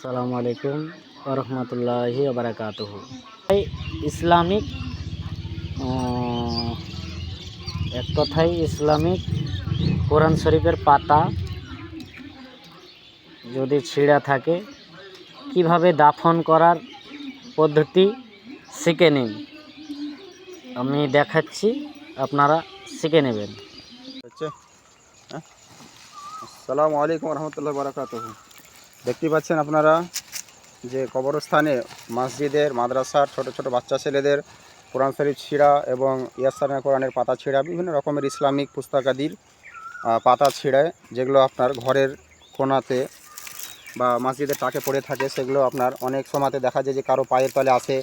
আসসালামু আলাইকুম ওরহমতুল্লাহি ওবারাকাতুহু। ইসলামিক এক কথায় ইসলামিক কোরআন শরীফের পাতা যদি ছিঁড়া থাকে কিভাবে দাফন করার পদ্ধতি শিখে নিন। আমি দেখাচ্ছি, আপনারা শিখে নেবেন। আসসালামু আলাইকুম রহমতুল্লাহি বারাকাতুহু। দেখতে পাচ্ছেন আপনারা যে কবরস্থানে মসজিদের মাদ্রাসার ছোট ছোট বাচ্চা ছেলেদের কোরআন শরীফ ছিঁড়া এবং ইয়াসানা কোরআনের পাতা ছিঁড়া, বিভিন্ন রকমের ইসলামিক পুস্তকাদির পাতা ছিঁড়ে যেগুলো আপনার ঘরের কোণাতে বা মসজিদের টাকে পড়ে থাকে, সেগুলো আপনার অনেক সময়তে দেখা যায় যে কারো পায়ের তলে আসে,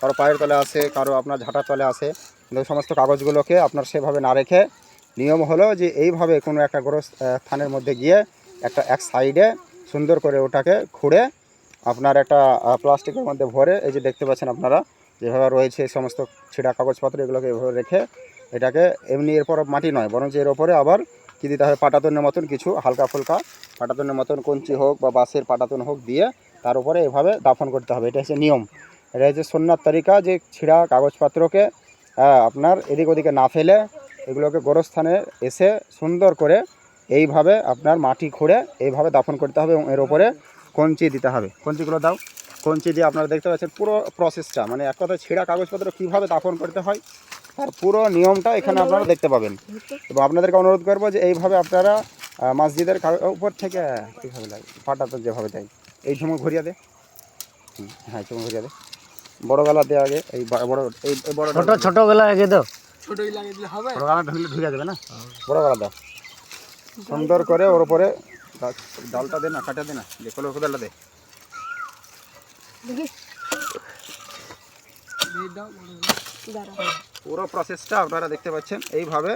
কারো পায়ের তলে আসে, কারো আপনার ঝাঁটার তলে আসে। কিন্তু সমস্ত কাগজগুলোকে আপনার সেভাবে না রেখে নিয়ম হলো যে এইভাবে কোনো একটা গোরস্থানের মধ্যে গিয়ে এক সাইডে সুন্দর করে ওটাকে খুঁড়ে আপনার একটা প্লাস্টিকের মধ্যে ভরে, এই যে দেখতে পাচ্ছেন আপনারা যেভাবে রয়েছে সমস্ত ছিঁড়া কাগজপত্র, এগুলোকে এভাবে রেখে এটাকে এমনি এরপর মাটি নয়, বরং এর ওপরে আবার কী দিতে হবে, পাটাতনের মতন কিছু হালকা ফুলকা পাটাতনের মতন কঞ্চি হোক বা বাঁশের পাটাতন হোক দিয়ে তার উপরে এভাবে দাফন করতে হবে। এটা হচ্ছে নিয়ম, এটা হচ্ছে সুন্নাত তরিকা, যে ছিঁড়া কাগজপত্রকে আপনার এদিক ওদিকে না ফেলে এগুলোকে গোরস্থানে এসে সুন্দর করে এইভাবে আপনার মাটি খুঁড়ে এইভাবে দাফন করতে হবে এবং এর ওপরে কঞ্চি দিতে হবে। কঞ্চিগুলো দাও, কঞ্চি দিয়ে আপনারা দেখতে পাচ্ছেন পুরো প্রসেসটা, মানে এক কথা ছিঁড়া কাগজপত্র কীভাবে দাফন করতে হয় তার পুরো নিয়মটা এখানে আপনারা দেখতে পাবেন। এবং আপনাদেরকে অনুরোধ করবো যে এইভাবে আপনারা মসজিদের উপর থেকে এইভাবে লাগে পাটাতন যেভাবে দেয়, এই ঝুমো ঘুরিয়ে দে, হ্যাঁ ঝুমো ঘুরিয়ে দে, বড় গালা দেওয়া আগে, এই বড় এই বড় ছোট গলা আগে দাও, ছোটই লাগিয়ে দিলে হবে, বড় গালা ঢুকে যাবে না, বড় গালা দাও সুন্দর করে, ওর উপরে ডালটা দে না, কাটা দে না, দেখো কোদালটা দে, পুরো প্রসেসটা আপনারা দেখতে পাচ্ছেন। এইভাবে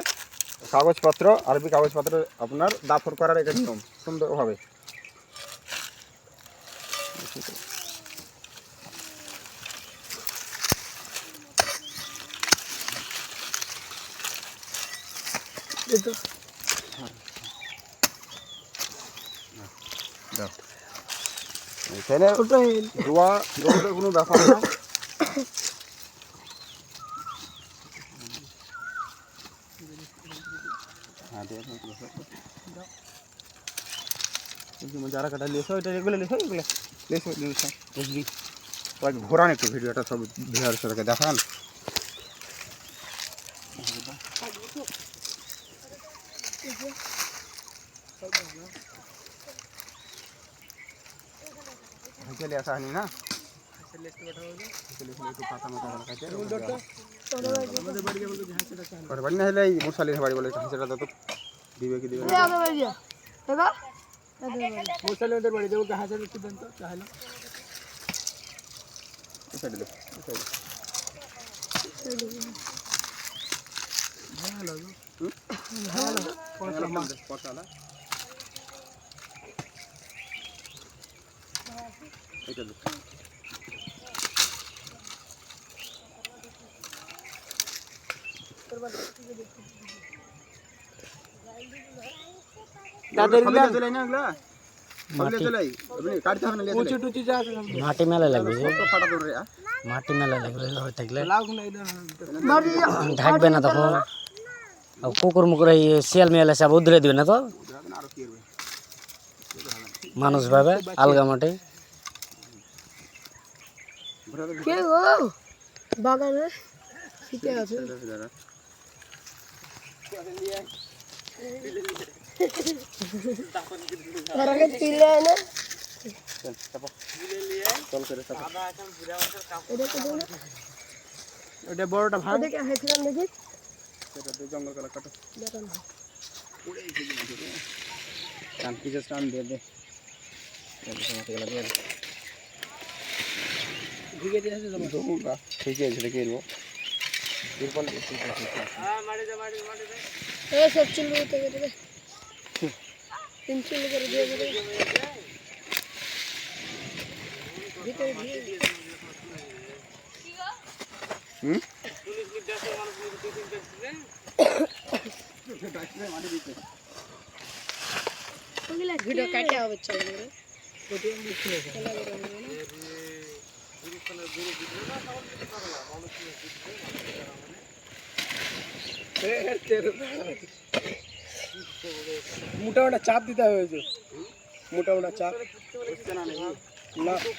কাগজপত্র, আরবি কাগজপত্র আপনার দাফন করার একটা নিয়ম সুন্দরভাবে। এখানে দোয়া কোনো ব্যাপার না, যারা কাটা লেসো এটা এগুলো লেসো, এগুলো লেসো লেসো বুঝলি, ঘোরান একটু ভিডিওটা সব ভিউয়ার সাথে দেখান। চলে আসা হয়নি না, বাড়ি না হলে এই মুসালির বাড়ি বলে হাঁসেটা তো দিবে কি দিবে মুসালিদের বাড়ি দেবো, হাঁসের একটু দেন তো চাইলে মাটি মেলা লাগবে, মাটি মেলা লাগবে, থাকলে ঢাকবে না তখন কুকুর মুকুর শিয়াল মিয়াল সব উধরে দিবে না তো, মানুষ ভাবে আলগা মাটি বাগানে শীতে আছে। ওটা বড়টা ভাই দেখেছিলাম দেখি জঙ্গল কাটা কাটো টান কিছু টান দিয়ে দে, ঠিক আছে দেখে এলবো সব চুল তিন চুল করে দিয়ে ভিতরে ভিডিও কাটতে হবে, চলে মোটামোটা চাপ দিতে হবে যে মোটামোটা চাপ না হচ্ছে